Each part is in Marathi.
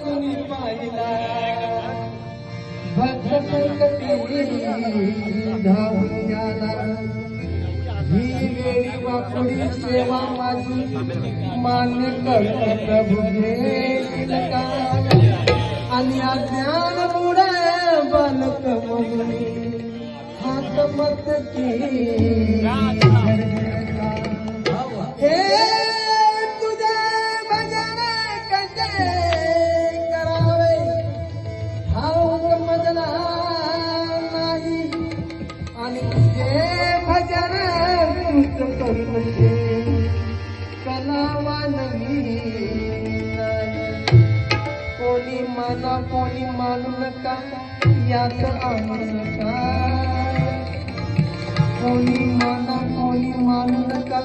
वाचून पाहिला भक्त संकटी धावून आला ही वेळी वाकुडी सेवा माझी मान्य कर प्रभू घेईल का आणि अज्ञान मुळे बालक म्हणून हात मत की हे तुझे भजन कसे करावे हा समजला नाही आणि तुझे भजन तूच करून घे कलावान मी कोणी माना कोणी मानू नका यात आम्ही कोणी माना कोणी मानू नका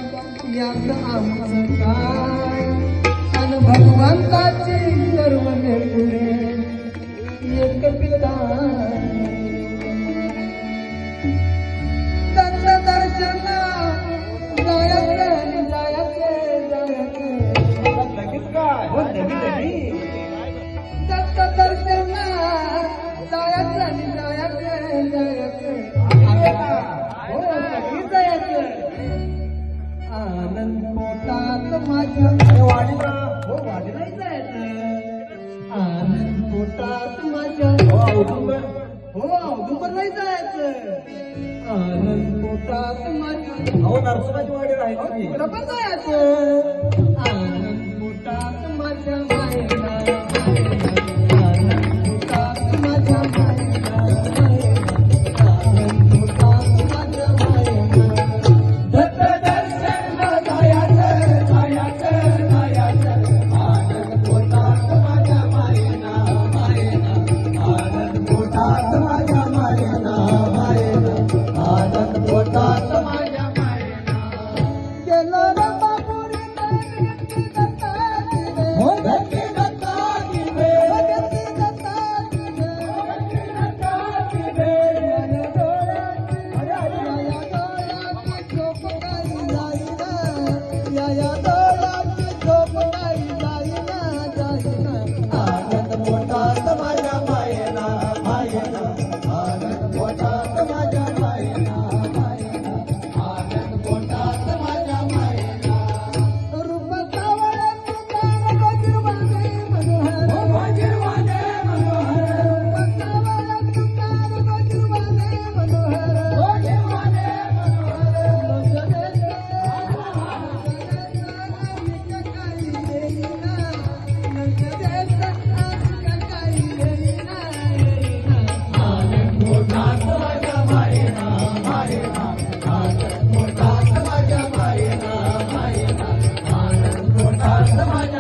यात आमचं काय आणि भगवंताची सर्व पुढे एक पिता दत्त दर्शन जायचं लगेच काय दत्त दर्शन जायचं हो लगेच जायचं आनंद पोटात माझ्या वाडीला हो वाडीला जायचं आनंद पोटात माझ्या औदुंबर नाही जायचं आनंद पोटात माझ्या अहो नरसोबाची वाडी राहिली तिकडं पण जायचं आनंद पोटात माझ्या मायला आनंद पोटात माझ्या मायला आनंद पोटात माझ्या मायला दत्त दर्शन जायचं आनंद पोटात माझ्या मायला आनंद पोटात माझ्या मायला आनंद पोटात माझ्या मायला गेलो रे बापुरी हो धरती दत्ताची या डोळ्याची झोप काही जाईना आनंद पोटात माझ्या मायेला आनंद पोटात माझ्या मायेला आनंद पोटात माझ्या मायेला रूप सावळे तुकार गजरवाने मनोहर गजरवाने मनोहर रूप सावळे तुकार गजरवाने मनोहर गजरवाने आनंद पोटात माझ्या